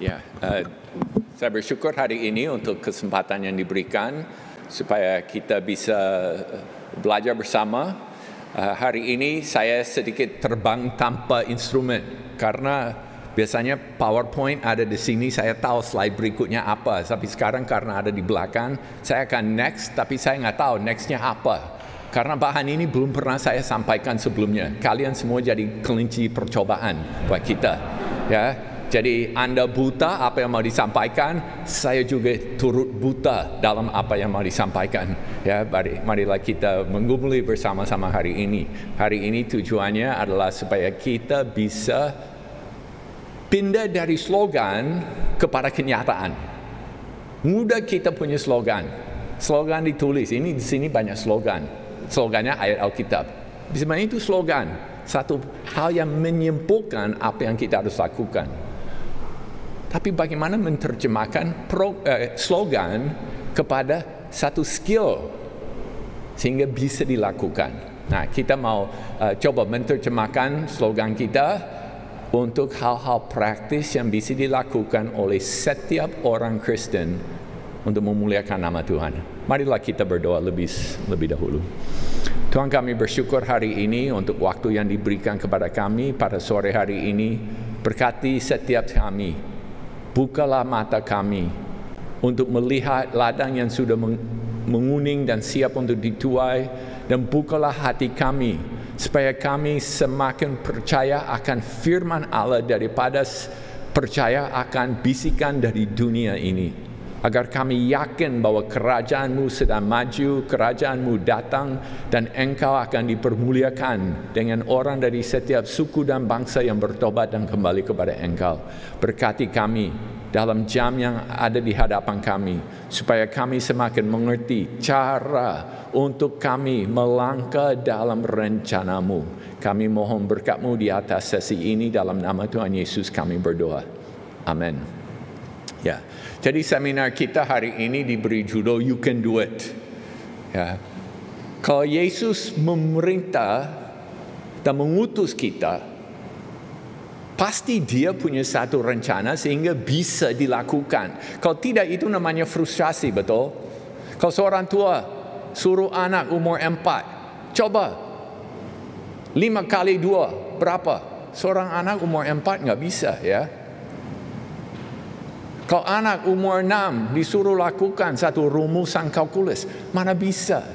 Ya, saya bersyukur hari ini untuk kesempatan yang diberikan supaya kita bisa belajar bersama. Hari ini saya sedikit terbang tanpa instrumen karena biasanya PowerPoint ada di sini, saya tahu slide berikutnya apa. Tapi sekarang karena ada di belakang, saya akan next, tapi saya nggak tahu nextnya apa. Karena bahan ini belum pernah saya sampaikan sebelumnya. Kalian semua jadi kelinci percobaan buat kita, ya. Jadi Anda buta apa yang mau disampaikan, saya juga turut buta dalam apa yang mau disampaikan. Ya, marilah kita menggumuli bersama-sama hari ini. Hari ini tujuannya adalah supaya kita bisa pindah dari slogan kepada kenyataan. Mudah kita punya slogan. Slogan ditulis, ini di sini banyak slogan. Slogannya ayat Alkitab. Sebenarnya itu slogan, satu hal yang menyimpulkan apa yang kita harus lakukan. Tapi bagaimana menerjemahkan slogan kepada satu skill sehingga bisa dilakukan. Nah, kita mau coba menerjemahkan slogan kita untuk hal-hal praktis yang bisa dilakukan oleh setiap orang Kristen untuk memuliakan nama Tuhan. Marilah kita berdoa lebih dahulu. Tuhan, kami bersyukur hari ini untuk waktu yang diberikan kepada kami pada sore hari ini. Berkati setiap kami. Bukalah mata kami untuk melihat ladang yang sudah menguning dan siap untuk dituai, dan bukalah hati kami supaya kami semakin percaya akan firman Allah daripada percaya akan bisikan dari dunia ini. Agar kami yakin bahwa kerajaan-Mu sedang maju, kerajaan-Mu datang, dan Engkau akan dipermuliakan dengan orang dari setiap suku dan bangsa yang bertobat dan kembali kepada Engkau. Berkati kami dalam jam yang ada di hadapan kami, supaya kami semakin mengerti cara untuk kami melangkah dalam rencana-Mu. Kami mohon berkat-Mu di atas sesi ini, dalam nama Tuhan Yesus kami berdoa. Amin. Ya. Jadi seminar kita hari ini diberi judul You Can Do It. Ya. Kalau Yesus memerintah dan mengutus kita, pasti Dia punya satu rencana sehingga bisa dilakukan. Kalau tidak, itu namanya frustrasi, betul? Kalau seorang tua suruh anak umur 4, coba 5 kali 2, berapa? Seorang anak umur 4 nggak bisa, ya. Kalau anak umur 6 disuruh lakukan satu rumusan kalkulus, mana bisa?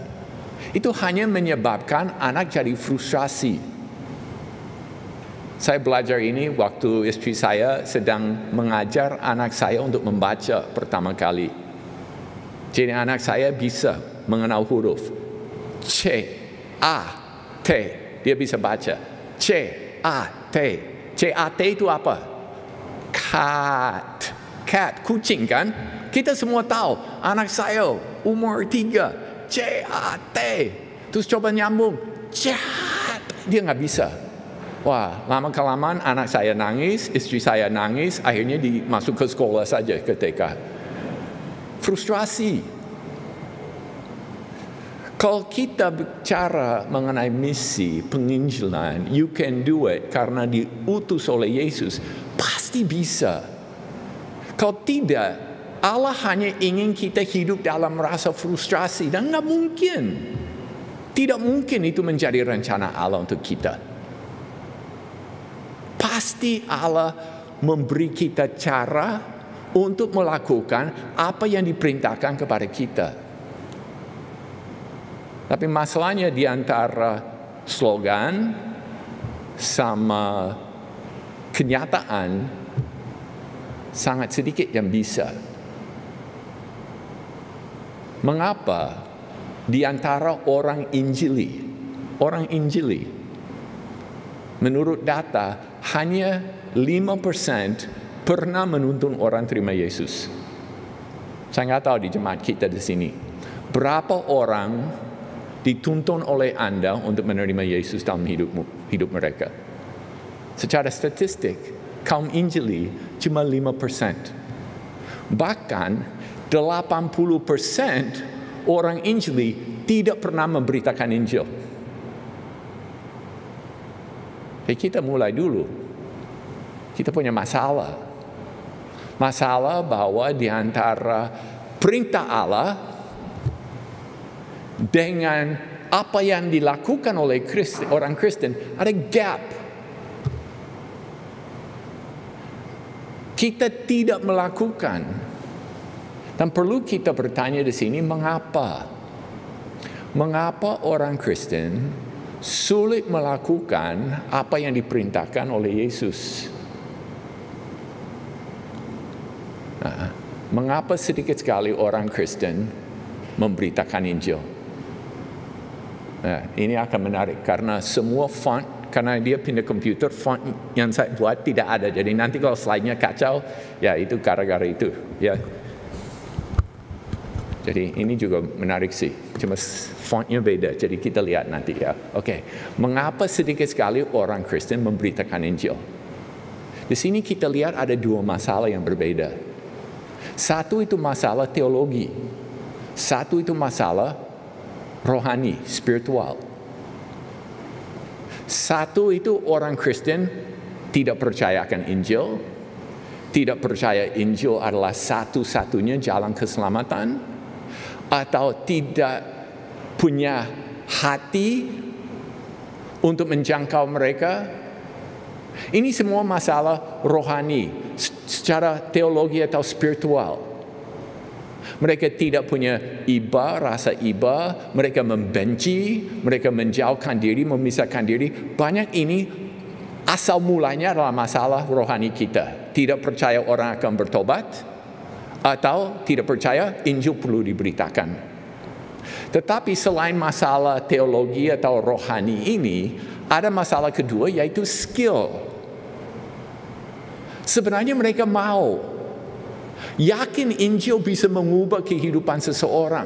Itu hanya menyebabkan anak jadi frustrasi. Saya belajar ini waktu istri saya sedang mengajar anak saya untuk membaca pertama kali. Jadi anak saya bisa mengenal huruf C, A, T. Dia bisa baca C, A, T. C, A, T itu apa? Cat, kucing kan? Kita semua tahu. Anak saya umur 3, C-A-T. Terus coba nyambung, cat. Dia nggak bisa. Wah, lama-kelamaan anak saya nangis, istri saya nangis, akhirnya dimasuk ke sekolah saja ke TK. Frustrasi. Kalau kita bicara mengenai misi penginjilan, you can do it, karena diutus oleh Yesus, pasti bisa. Kalau tidak, Allah hanya ingin kita hidup dalam rasa frustrasi, dan nggak mungkin. Tidak mungkin itu menjadi rencana Allah untuk kita. Pasti Allah memberi kita cara untuk melakukan apa yang diperintahkan kepada kita. Tapi masalahnya di antara slogan sama kenyataan, sangat sedikit yang bisa. Mengapa? Di antara orang Injili, menurut data hanya 5% pernah menuntun orang terima Yesus. Saya nggak tahu di jemaat kita di sini berapa orang dituntun oleh Anda untuk menerima Yesus dalam hidup mereka. Secara statistik, kaum Injili cuma 5%. Bahkan 80% orang Injili tidak pernah memberitakan Injil. Jadi kita mulai dulu. Kita punya masalah. Masalah bahwa di antara perintah Allah dengan apa yang dilakukan oleh orang Kristen ada gap. Kita tidak melakukan. Dan perlu kita bertanya di sini, mengapa? Mengapa orang Kristen sulit melakukan apa yang diperintahkan oleh Yesus? Mengapa sedikit sekali orang Kristen memberitakan Injil? Ini akan menarik karena semua font, karena dia pindah komputer, font yang saya buat tidak ada. Jadi nanti kalau slide-nya kacau, ya itu gara-gara itu. Ya. Jadi ini juga menarik sih. Cuma fontnya beda. Jadi kita lihat nanti ya. Oke. Mengapa sedikit sekali orang Kristen memberitakan Injil? Di sini kita lihat ada dua masalah yang berbeda. Satu itu masalah teologi. Satu itu masalah rohani, spiritual. Satu itu orang Kristen tidak percaya akan Injil, tidak percaya Injil adalah satu-satunya jalan keselamatan, atau tidak punya hati untuk menjangkau mereka. Ini semua masalah rohani, secara teologi atau spiritual. Mereka tidak punya iba, rasa iba, mereka membenci, mereka menjauhkan diri, memisahkan diri. Banyak ini asal mulanya adalah masalah rohani kita. Tidak percaya orang akan bertobat, atau tidak percaya Injil perlu diberitakan. Tetapi selain masalah teologi atau rohani ini, ada masalah kedua yaitu skill. Sebenarnya mereka mau yakin Injil bisa mengubah kehidupan seseorang.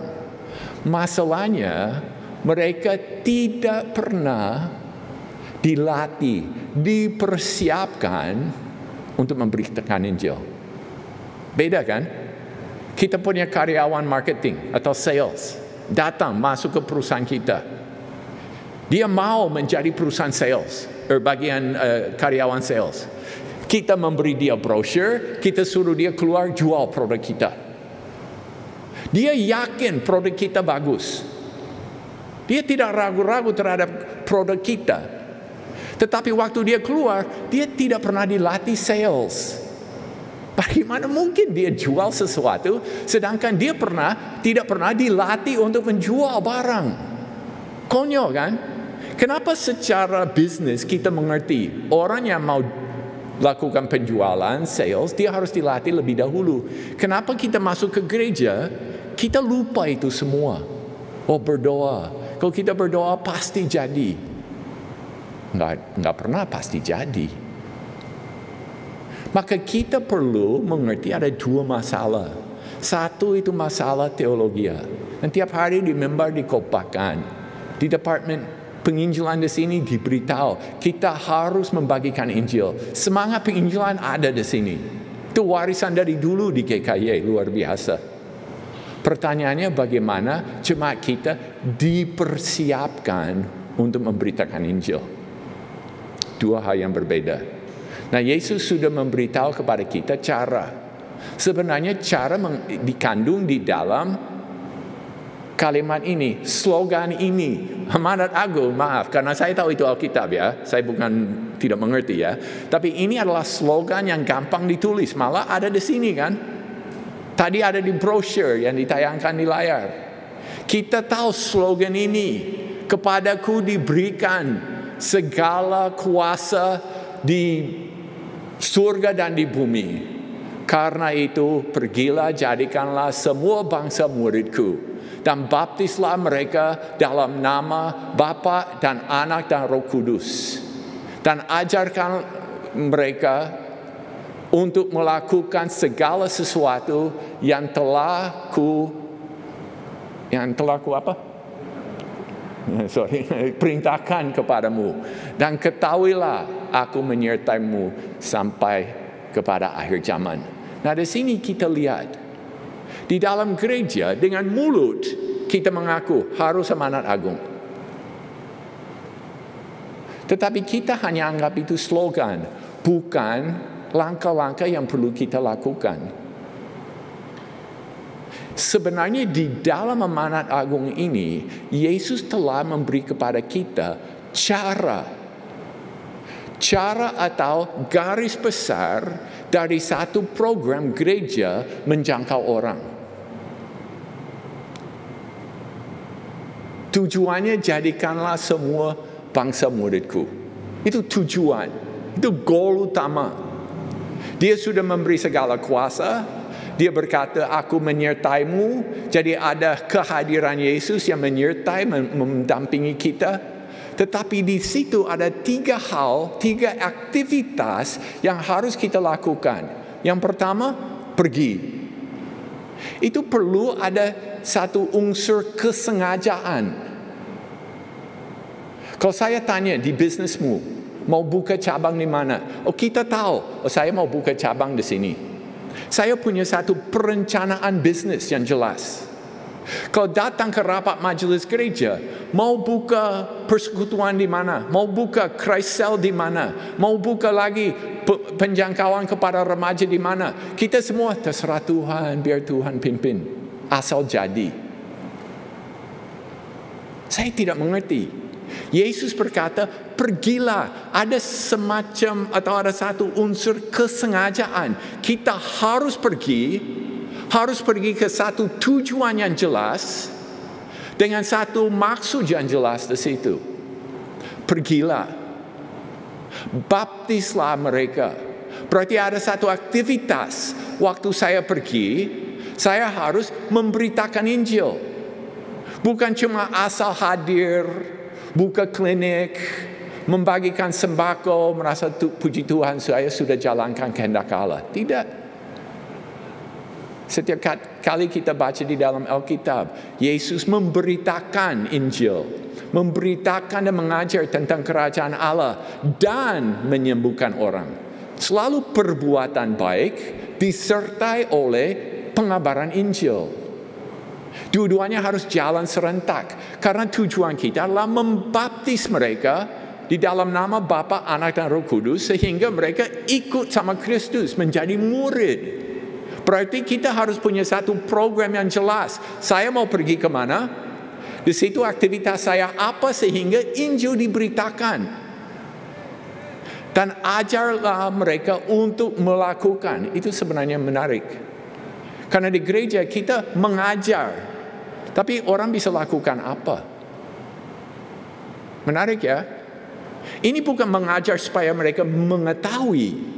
Masalahnya mereka tidak pernah dilatih, dipersiapkan untuk memberitakan Injil. Beda kan? Kita punya karyawan marketing atau sales datang masuk ke perusahaan kita. Dia mau menjadi perusahaan sales, bagian karyawan sales. Kita memberi dia brosur, kita suruh dia keluar jual produk kita. Dia yakin produk kita bagus. Dia tidak ragu-ragu terhadap produk kita. Tetapi waktu dia keluar, dia tidak pernah dilatih sales. Bagaimana mungkin dia jual sesuatu sedangkan dia tidak pernah dilatih untuk menjual barang? Konyol kan? Kenapa secara bisnis kita mengerti orang yang mau lakukan penjualan, sales, dia harus dilatih lebih dahulu. Kenapa kita masuk ke gereja, kita lupa itu semua. Oh, berdoa. Kalau kita berdoa pasti jadi. Enggak pernah pasti jadi. Maka kita perlu mengerti ada dua masalah. Satu itu masalah teologi. Dan tiap hari di mimbar dikopakkan. Di departemen penginjilan di sini diberitahu kita harus membagikan Injil. Semangat penginjilan ada di sini. Itu warisan dari dulu di GKY, luar biasa. Pertanyaannya bagaimana jemaat kita dipersiapkan untuk memberitakan Injil. Dua hal yang berbeda. Nah, Yesus sudah memberitahu kepada kita cara. Sebenarnya cara dikandung di dalam kalimat ini, slogan ini, amanat agung, maaf, karena saya tahu itu Alkitab ya, saya bukan tidak mengerti ya, tapi ini adalah slogan yang gampang ditulis, malah ada di sini kan, tadi ada di brosur yang ditayangkan di layar. Kita tahu slogan ini, kepadaku diberikan segala kuasa di surga dan di bumi. Karena itu pergilah jadikanlah semua bangsa muridku dan baptislah mereka dalam nama Bapa dan Anak dan Roh Kudus, dan ajarkan mereka untuk melakukan segala sesuatu yang telah ku perintahkan kepadamu, dan ketahuilah aku menyertaimu sampai kepada akhir zaman. Nah, di sini kita lihat di dalam gereja dengan mulut kita mengaku harus amanat agung, tetapi kita hanya anggap itu slogan, bukan langkah-langkah yang perlu kita lakukan. Sebenarnya di dalam amanat agung ini, Yesus telah memberi kepada kita cara atau garis besar dari satu program gereja menjangkau orang. Tujuannya jadikanlah semua bangsa muridku. Itu tujuan. Itu goal utama. Dia sudah memberi segala kuasa. Dia berkata, aku menyertaimu. Jadi ada kehadiran Yesus yang menyertai, mendampingi kita. Tetapi di situ ada 3 aktivitas yang harus kita lakukan. Yang pertama, pergi. Itu perlu ada satu unsur kesengajaan. Kalau saya tanya di bisnismu, mau buka cabang di mana? Oh, kita tahu, saya mau buka cabang di sini. Saya punya satu perencanaan bisnis yang jelas. Kalau datang ke rapat majelis gereja, mau buka persekutuan di mana? Mau buka Christ Cell di mana? Mau buka lagi penjangkauan kepada remaja di mana? Kita semua terserah Tuhan, biar Tuhan pimpin. Asal jadi. Saya tidak mengerti. Yesus berkata, pergilah. Ada semacam atau ada satu unsur kesengajaan. Kita harus pergi ke satu tujuan yang jelas dengan satu maksud yang jelas di situ. Pergilah. Baptislah mereka. Berarti ada satu aktivitas. Waktu saya pergi, saya harus memberitakan Injil. Bukan cuma asal hadir, buka klinik, membagikan sembako, merasa puji Tuhan saya sudah jalankan kehendak Allah. Tidak. Setiap kali kita baca di dalam Alkitab, Yesus memberitakan Injil, memberitakan dan mengajar tentang kerajaan Allah dan menyembuhkan orang. Selalu perbuatan baik disertai oleh pengabaran Injil. Dua-duanya harus jalan serentak karena tujuan kita adalah membaptis mereka di dalam nama Bapa, Anak dan Roh Kudus sehingga mereka ikut sama Kristus menjadi murid. Berarti kita harus punya satu program yang jelas. Saya mau pergi kemana? Di situ aktivitas saya apa sehingga Injil diberitakan. Dan ajarlah mereka untuk melakukan. Itu sebenarnya menarik. Karena di gereja kita mengajar. Tapi orang bisa lakukan apa? Menarik ya? Ini bukan mengajar supaya mereka mengetahui.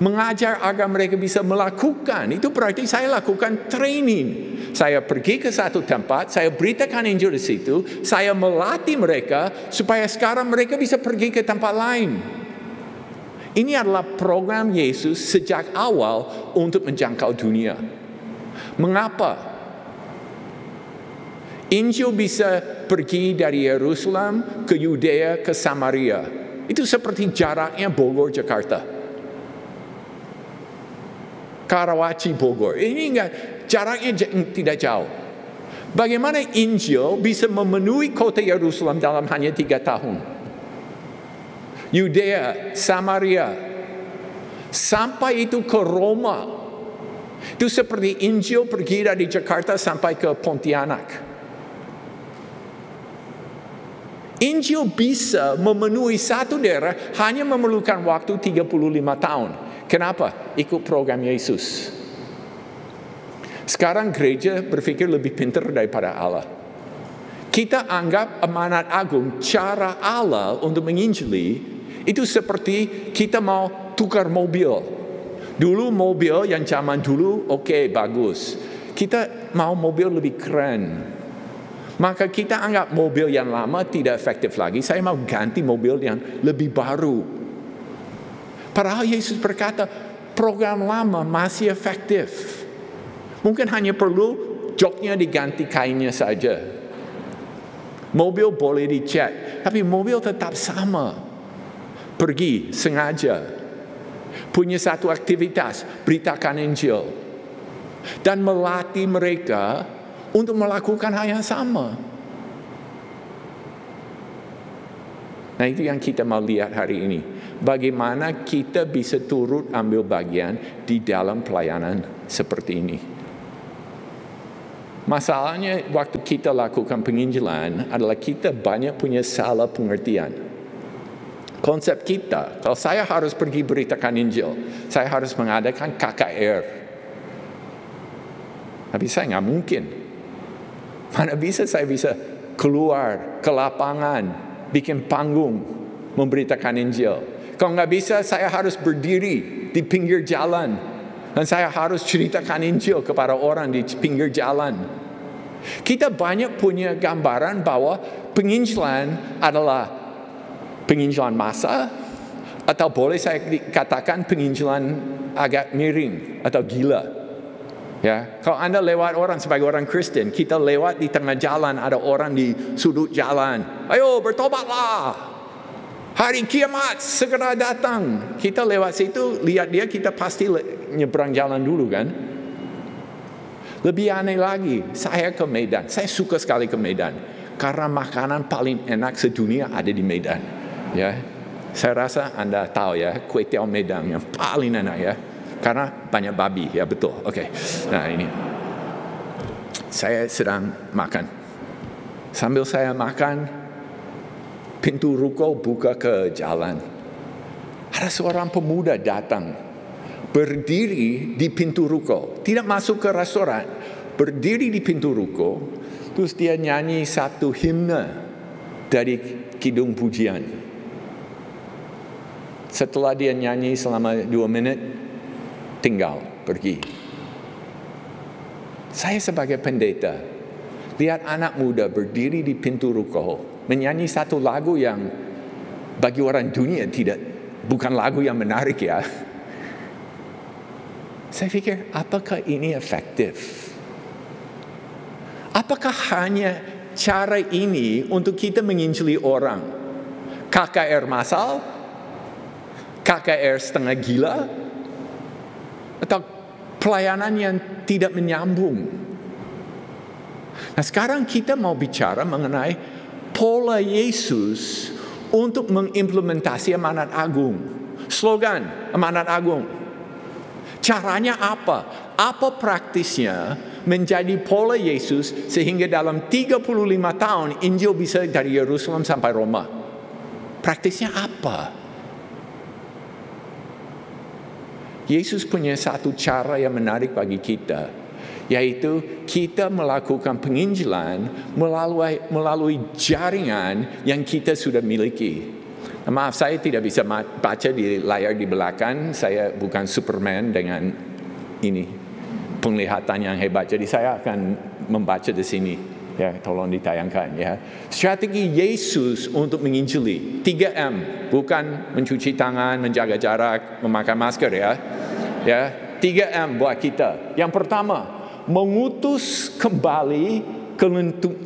Mengajar agar mereka bisa melakukan. Itu berarti saya lakukan training. Saya pergi ke satu tempat, saya beritakan Injil di situ, saya melatih mereka supaya sekarang mereka bisa pergi ke tempat lain. Ini adalah program Yesus sejak awal untuk menjangkau dunia. Mengapa? Injil bisa pergi dari Yerusalem ke Yudea ke Samaria. Itu seperti jaraknya Bogor, Jakarta. Karawaci, Bogor. Ini enggak, jaraknya tidak jauh. Bagaimana Injil bisa memenuhi kota Yerusalem dalam hanya 3 tahun? Yudea, Samaria, sampai itu ke Roma. Itu seperti Injil pergi dari Jakarta sampai ke Pontianak. Injil bisa memenuhi satu daerah hanya memerlukan waktu 35 tahun. Kenapa? Ikut program Yesus. Sekarang gereja berpikir lebih pintar daripada Allah. Kita anggap amanat agung, cara Allah untuk menginjili, itu seperti kita mau tukar mobil. Dulu mobil yang zaman dulu, oke, bagus. Kita mau mobil lebih keren. Maka kita anggap mobil yang lama tidak efektif lagi. Saya mau ganti mobil yang lebih baru. Padahal Yesus berkata, program lama masih efektif. Mungkin hanya perlu joknya diganti kainnya saja. Mobil boleh dicat, tapi mobil tetap sama. Pergi, sengaja. Punya satu aktivitas, beritakan Injil. Dan melatih mereka untuk melakukan hal yang sama. Nah, itu yang kita mau lihat hari ini. bagaimana kita bisa turut ambil bagian di dalam pelayanan seperti ini. Masalahnya waktu kita lakukan penginjilan adalah kita banyak punya salah pengertian. Konsep kita, kalau saya harus pergi beritakan Injil, saya harus mengadakan KKR. Tapi saya nggak mungkin. Mana bisa saya bisa keluar ke lapangan, bikin panggung, memberitakan Injil. Kalau nggak bisa, saya harus berdiri di pinggir jalan. Dan saya harus ceritakan Injil kepada orang di pinggir jalan. Kita banyak punya gambaran bahwa penginjilan adalah penginjilan massa, atau boleh saya katakan penginjilan agak miring atau gila. Ya, kalau Anda lewat orang sebagai orang Kristen, kita lewat di tengah jalan, ada orang di sudut jalan. Ayo bertobatlah. Hari kiamat segera datang. Kita lewat situ, lihat dia, kita pasti nyebrang jalan dulu kan. Lebih aneh lagi, saya ke Medan. Saya suka sekali ke Medan. Karena makanan paling enak sedunia ada di Medan. Ya, saya rasa Anda tahu ya, kue tiaw Medan yang paling enak ya. Karena banyak babi, ya betul. Oke. Nah ini, saya sedang makan. Sambil saya makan, pintu ruko buka ke jalan. Ada seorang pemuda datang, berdiri di pintu ruko, tidak masuk ke restoran, berdiri di pintu ruko, terus dia nyanyi satu himne dari Kidung Pujian. Setelah dia nyanyi selama 2 menit, tinggal pergi. Saya sebagai pendeta lihat anak muda berdiri di pintu ruko menyanyi satu lagu yang bagi orang dunia bukan lagu yang menarik ya. Saya pikir, apakah ini efektif? Apakah hanya cara ini untuk kita menginjili orang? KKR massal? KKR setengah gila? Atau pelayanan yang tidak menyambung? Nah sekarang kita mau bicara mengenai pola Yesus untuk mengimplementasi amanat agung. Slogan amanat agung. Caranya apa? Apa praktisnya menjadi pola Yesus sehingga dalam 35 tahun Injil bisa dari Yerusalem sampai Roma? Praktisnya apa? Yesus punya satu cara yang menarik bagi kita, yaitu kita melakukan penginjilan melalui jaringan yang kita sudah miliki. Maaf, saya tidak bisa baca di layar di belakang. Saya bukan Superman dengan ini penglihatan yang hebat. Jadi saya akan membaca di sini. Ya, tolong ditayangkan ya. Strategi Yesus untuk menginjili 3M, bukan mencuci tangan, menjaga jarak, memakai masker ya. Ya, 3M buat kita. Yang pertama, mengutus kembali ke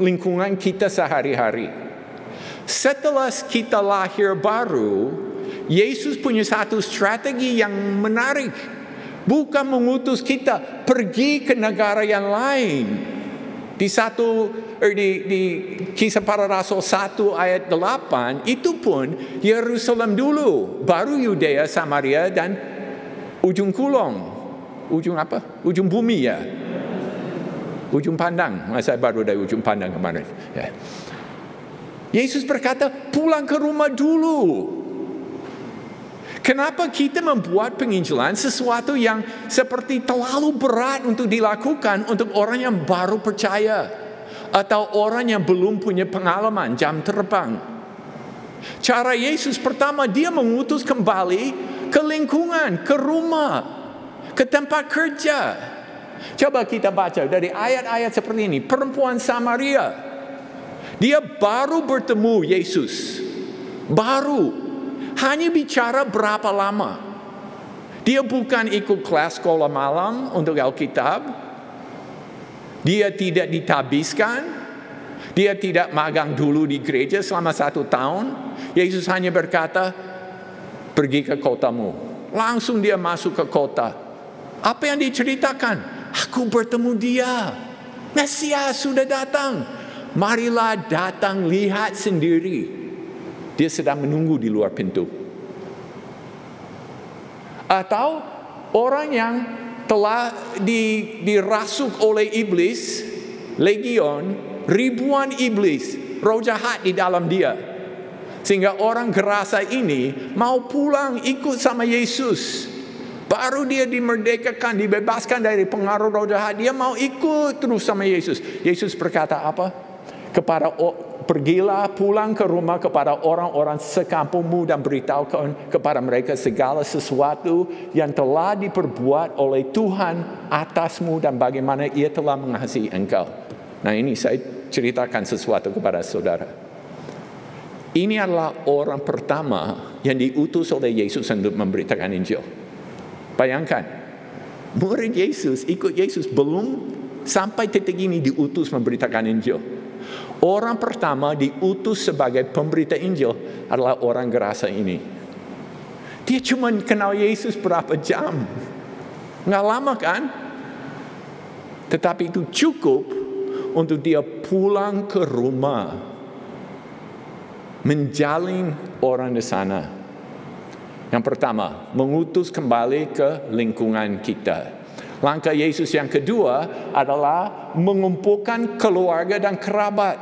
lingkungan kita sehari-hari. Setelah kita lahir baru, Yesus punya satu strategi yang menarik. Bukan mengutus kita pergi ke negara yang lain. Di Kisah Para Rasul 1 ayat 8, itu pun Yerusalem dulu, baru Yudea, Samaria, dan ujung kulon. Ujung apa? Ujung bumi ya. Ujung pandang. Saya baru dari ujung pandang kemarin. Ya. Yesus berkata, pulang ke rumah dulu. Kenapa kita membuat penginjilan sesuatu yang seperti terlalu berat untuk dilakukan untuk orang yang baru percaya atau orang yang belum punya pengalaman jam terbang? Cara Yesus pertama, dia mengutus kembali ke lingkungan, ke rumah, ke tempat kerja. Coba kita baca dari ayat-ayat seperti ini. Perempuan Samaria, dia baru bertemu Yesus, baru. Hanya bicara berapa lama. Dia bukan ikut kelas sekolah malam untuk Alkitab. Dia tidak ditabiskan. Dia tidak magang dulu di gereja selama 1 tahun. Yesus hanya berkata, pergi ke kotamu. Langsung dia masuk ke kota. Apa yang diceritakan? Aku bertemu dia. Mesias sudah datang. Marilah datang lihat sendiri. Dia sedang menunggu di luar pintu. Atau orang yang telah dirasuk oleh iblis, legion, ribuan iblis, roh jahat di dalam dia. Sehingga orang gerasa ini mau pulang ikut sama Yesus. Baru dia dimerdekakan, dibebaskan dari pengaruh roh jahat. Dia mau ikut terus sama Yesus. Yesus berkata apa? Pergilah pulang ke rumah kepada orang-orang sekampungmu dan beritahukan kepada mereka segala sesuatu yang telah diperbuat oleh Tuhan atasmu dan bagaimana ia telah mengasihi engkau. Nah, ini saya ceritakan sesuatu kepada saudara. Ini adalah orang pertama yang diutus oleh Yesus untuk memberitakan Injil. Bayangkan, murid Yesus, ikut Yesus belum sampai titik ini diutus memberitakan Injil. Orang pertama diutus sebagai pemberita Injil adalah orang gerasa ini. Dia cuma kenal Yesus berapa jam. Nggak lama kan? Tetapi itu cukup untuk dia pulang ke rumah, menjalin orang di sana. Yang pertama, mengutus kembali ke lingkungan kita. Langkah Yesus yang kedua adalah mengumpulkan keluarga dan kerabat.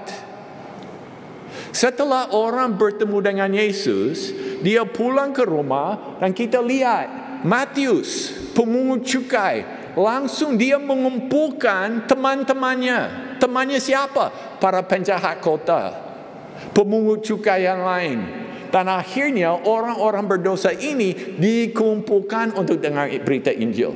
Setelah orang bertemu dengan Yesus, dia pulang ke rumah dan kita lihat Matius, pemungut cukai, langsung dia mengumpulkan teman-temannya. Temannya siapa? Para penjahat kota, pemungut cukai yang lain. Dan akhirnya orang-orang berdosa ini dikumpulkan untuk dengar berita Injil.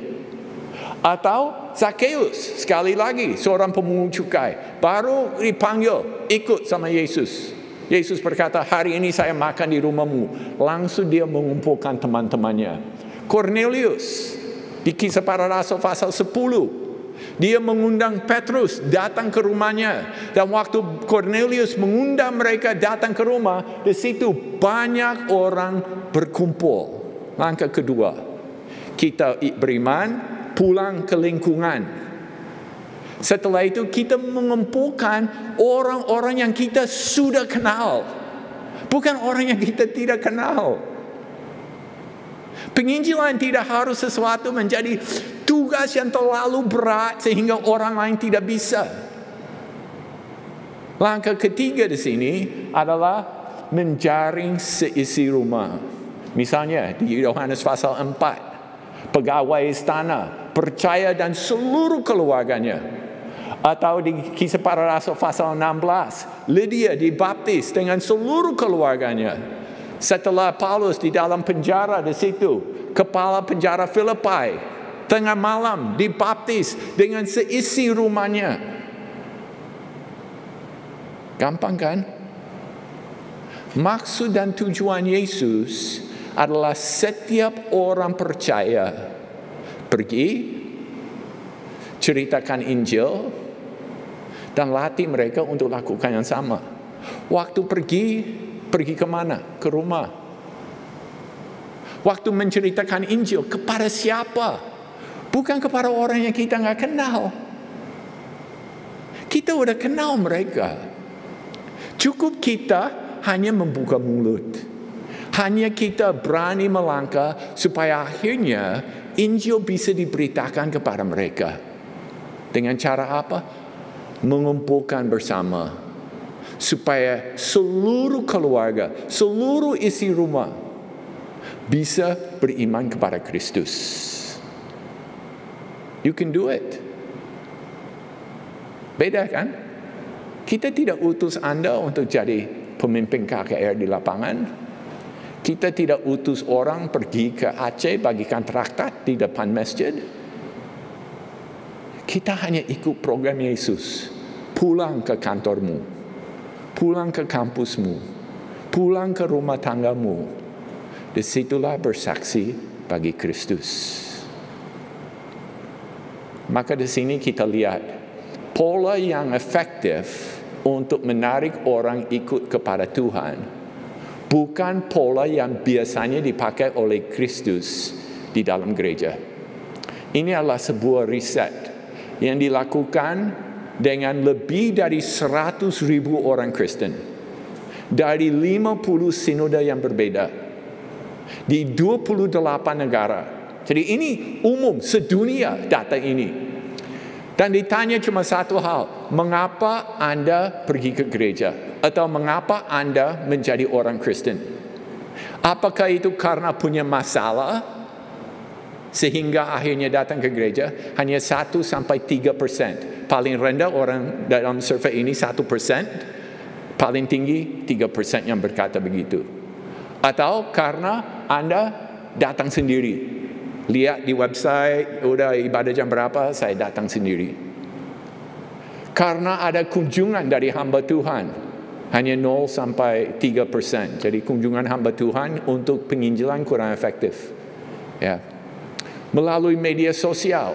Atau Zakheus, sekali lagi seorang pemungut cukai, baru dipanggil ikut sama Yesus. Yesus berkata, hari ini saya makan di rumahmu. Langsung dia mengumpulkan teman-temannya. Cornelius, di Kisah Para Rasul pasal 10. Dia mengundang Petrus datang ke rumahnya. Dan waktu Cornelius mengundang mereka datang ke rumah, di situ banyak orang berkumpul. Langkah kedua, kita beriman, pulang ke lingkungan. Setelah itu kita mengumpulkan orang-orang yang kita sudah kenal. Bukan orang yang kita tidak kenal. Penginjilan tidak harus sesuatu menjadi tugas yang terlalu berat sehingga orang lain tidak bisa. Langkah ketiga di sini adalah menjaring seisi rumah. Misalnya di Yohanes pasal 4, pegawai istana percaya dan seluruh keluarganya. Atau di Kisah Para Rasul pasal 16, Lydia dibaptis dengan seluruh keluarganya. Setelah Paulus di dalam penjara di situ, kepala penjara Filipi, tengah malam dibaptis dengan seisi rumahnya. Gampang kan? Maksud dan tujuan Yesus adalah setiap orang percaya pergi, ceritakan Injil, dan latih mereka untuk lakukan yang sama. Waktu pergi kemana? Ke rumah. Waktu menceritakan Injil, kepada siapa? Bukan kepada orang yang kita nggak kenal. Kita udah kenal mereka. Cukup kita hanya membuka mulut. Hanya kita berani melangkah supaya akhirnya Injil bisa diberitakan kepada mereka. Dengan cara apa? Mengumpulkan bersama. Supaya seluruh keluarga, seluruh isi rumah bisa beriman kepada Kristus. You can do it. Beda kan? Kita tidak utus Anda untuk jadi pemimpin KKR di lapangan. Kita tidak utus orang pergi ke Aceh bagikan traktat di depan masjid. Kita hanya ikut program Yesus. Pulang ke kantormu. Pulang ke kampusmu, pulang ke rumah tanggamu. Disitulah bersaksi bagi Kristus. Maka di sini kita lihat pola yang efektif untuk menarik orang ikut kepada Tuhan, bukan pola yang biasanya dipakai oleh Kristus di dalam gereja. Ini adalah sebuah riset yang dilakukan dengan lebih dari 100,000 orang Kristen dari 50 sinode yang berbeda di 28 negara. Jadi ini umum, sedunia data ini. Dan ditanya cuma satu hal, mengapa Anda pergi ke gereja? Atau mengapa Anda menjadi orang Kristen? Apakah itu karena punya masalah sehingga akhirnya datang ke gereja? Hanya 1-3%. Paling rendah orang dalam survei ini 1%. Paling tinggi 3% yang berkata begitu. Atau karena Anda datang sendiri. Lihat di website, udah ibadah jam berapa, saya datang sendiri. Karena ada kunjungan dari hamba Tuhan, hanya 0-3%. Jadi kunjungan hamba Tuhan untuk penginjilan kurang efektif. Ya. Melalui media sosial.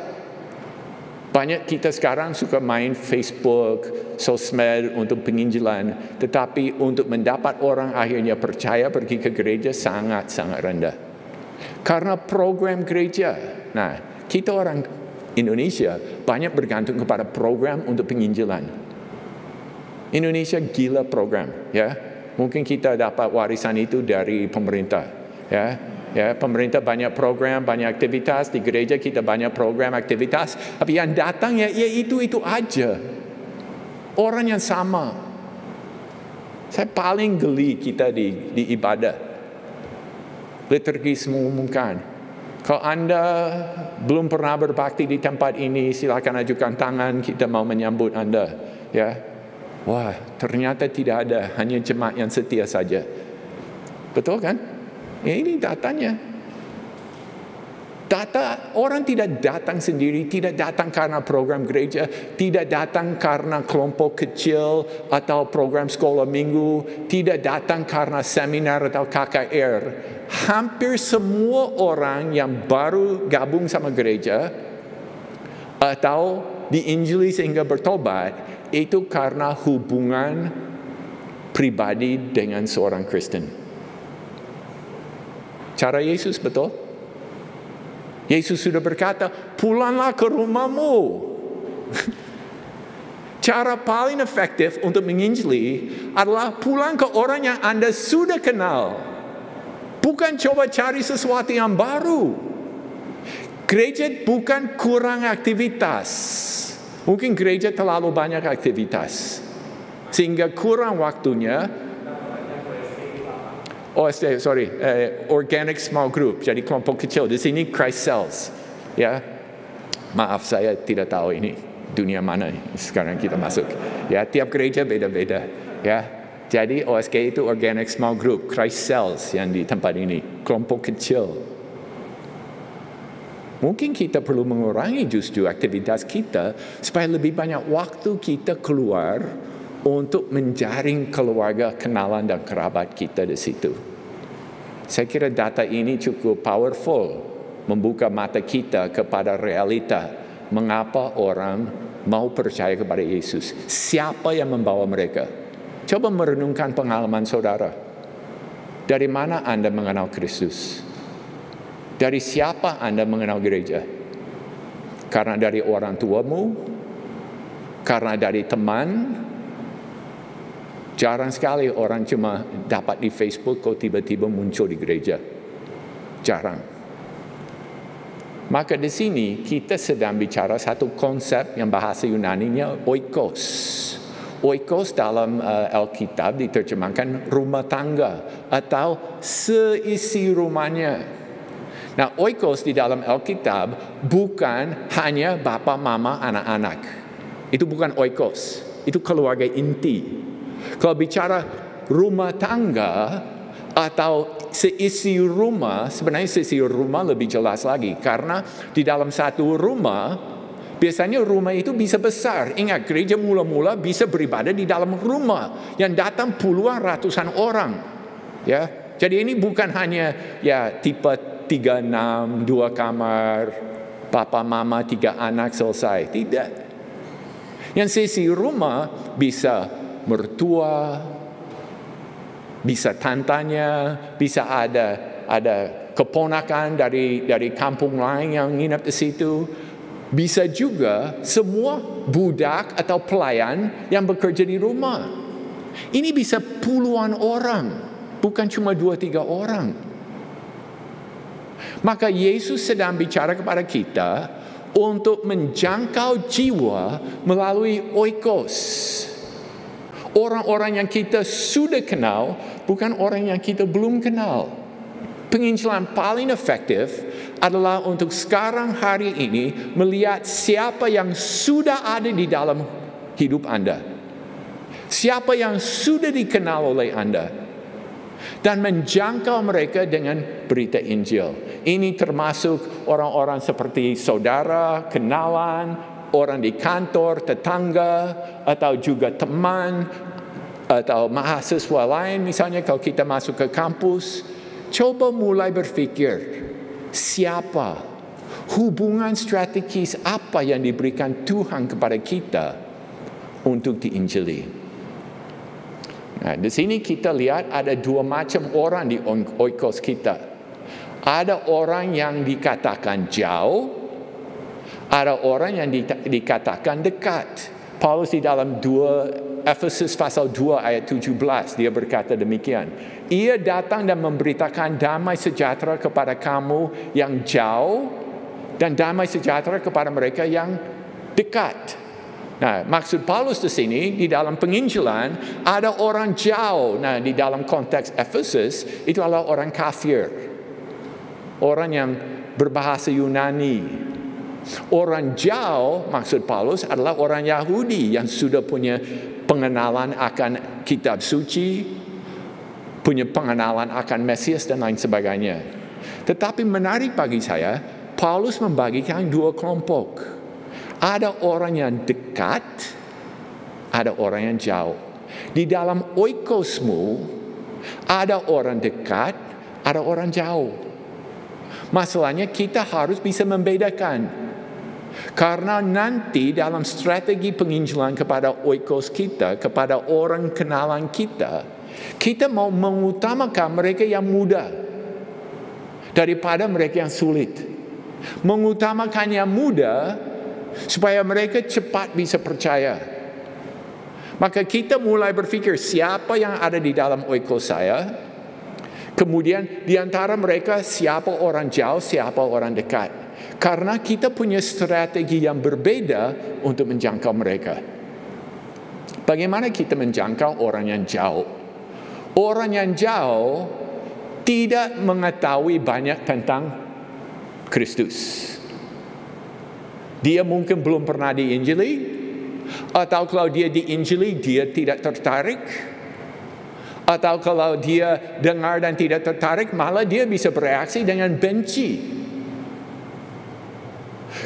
Banyak kita sekarang suka main Facebook, sosmed untuk penginjilan. Tetapi untuk mendapat orang akhirnya percaya pergi ke gereja sangat-sangat rendah. Karena program gereja. Nah, kita orang Indonesia banyak bergantung kepada program untuk penginjilan. Indonesia gila program, ya. Mungkin kita dapat warisan itu dari pemerintah, ya. Ya, pemerintah banyak program, banyak aktivitas, di gereja kita banyak program, aktivitas, tapi yang datang ya itu aja. Orang yang sama. Saya paling geli kita di ibadah. Liturgi mengumumkan, kalau Anda belum pernah berbakti di tempat ini, silakan ajukan tangan, kita mau menyambut Anda. Ya, wah, ternyata tidak ada, hanya jemaat yang setia saja. Betul kan? Ya, ini datanya. Data orang tidak datang sendiri, tidak datang karena program gereja, tidak datang karena kelompok kecil atau program sekolah minggu, tidak datang karena seminar atau KKR. Hampir semua orang yang baru gabung sama gereja atau diinjili sehingga bertobat itu karena hubungan pribadi dengan seorang Kristen. Cara Yesus betul? Yesus sudah berkata, pulanglah ke rumahmu. Cara paling efektif untuk menginjili adalah pulang ke orang yang Anda sudah kenal. Bukan coba cari sesuatu yang baru. Gereja bukan kurang aktivitas. Mungkin gereja terlalu banyak aktivitas. Sehingga kurang waktunya. Organic small group. Jadi kelompok kecil. Di sini Christ Cells. Ya. Maaf saya tidak tahu ini dunia mana sekarang kita masuk. Ya, tiap gereja beda-beda. Ya. Jadi OSG itu Organic Small Group, Christ Cells yang di tempat ini, kelompok kecil. Mungkin kita perlu mengurangi justru aktivitas kita supaya lebih banyak waktu kita keluar untuk menjaring keluarga, kenalan dan kerabat kita di situ. Saya kira data ini cukup powerful, membuka mata kita kepada realita mengapa orang mau percaya kepada Yesus. Siapa yang membawa mereka? Coba merenungkan pengalaman saudara. Dari mana Anda mengenal Kristus? Dari siapa Anda mengenal gereja? Karena dari orang tuamu? Karena dari teman? Jarang sekali orang cuma dapat di Facebook kok tiba-tiba muncul di gereja. Jarang. Maka di sini kita sedang bicara satu konsep yang bahasa Yunaninya oikos. Oikos dalam Alkitab diterjemahkan rumah tangga atau seisi rumahnya. Nah, oikos di dalam Alkitab bukan hanya bapa, mama, anak-anak. Itu bukan oikos, itu keluarga inti. Kalau bicara rumah tangga atau seisi rumah, sebenarnya seisi rumah lebih jelas lagi. Karena di dalam satu rumah, biasanya rumah itu bisa besar. Ingat, gereja mula-mula bisa beribadah di dalam rumah yang datang puluhan ratusan orang. Ya, jadi ini bukan hanya ya tipe 3-6, 2 kamar, papa mama 3 anak selesai. Tidak. Yang sisi rumah bisa mertua, bisa tantanya, bisa ada keponakan dari kampung lain yang nginap di situ. Bisa juga semua budak atau pelayan yang bekerja di rumah. Ini bisa puluhan orang, bukan cuma 2-3 orang. Maka Yesus sedang bicara kepada kita untuk menjangkau jiwa melalui oikos. Orang-orang yang kita sudah kenal, bukan orang yang kita belum kenal. Penginjilan paling efektif adalah untuk sekarang hari ini melihat siapa yang sudah ada di dalam hidup Anda. Siapa yang sudah dikenal oleh Anda. Dan menjangkau mereka dengan berita Injil. Ini termasuk orang-orang seperti saudara, kenalan, orang di kantor, tetangga, atau juga teman, atau mahasiswa lain. Misalnya kalau kita masuk ke kampus, coba mulai berpikir, siapa, hubungan strategis apa yang diberikan Tuhan kepada kita untuk diinjili. Nah, di sini kita lihat ada dua macam orang di oikos kita. Ada orang yang dikatakan jauh, ada orang yang dikatakan dekat. Paulus di dalam 2 Efesus pasal 2 ayat 17 dia berkata demikian. Ia datang dan memberitakan damai sejahtera kepada kamu yang jauh dan damai sejahtera kepada mereka yang dekat. Nah, maksud Paulus di sini di dalam penginjilan ada orang jauh. Nah, di dalam konteks Efesus itu adalah orang kafir. Orang yang berbahasa Yunani. Orang jauh maksud Paulus adalah orang Yahudi yang sudah punya pengenalan akan kitab suci, punya pengenalan akan Mesias dan lain sebagainya. Tetapi menarik bagi saya, Paulus membagikan dua kelompok. Ada orang yang dekat, ada orang yang jauh. Di dalam oikosmu, ada orang dekat, ada orang jauh. Masalahnya kita harus bisa membedakan. Karena nanti dalam strategi penginjilan kepada oikos kita, kepada orang kenalan kita, kita mau mengutamakan mereka yang muda daripada mereka yang sulit. Mengutamakan yang muda supaya mereka cepat bisa percaya. Maka kita mulai berpikir siapa yang ada di dalam oikos saya. Kemudian di antara mereka siapa orang jauh, siapa orang dekat. Karena kita punya strategi yang berbeda untuk menjangkau mereka. Bagaimana kita menjangkau orang yang jauh? Orang yang jauh tidak mengetahui banyak tentang Kristus. Dia mungkin belum pernah diinjili, atau kalau dia diinjili dia tidak tertarik, atau kalau dia dengar dan tidak tertarik malah dia bisa bereaksi dengan benci.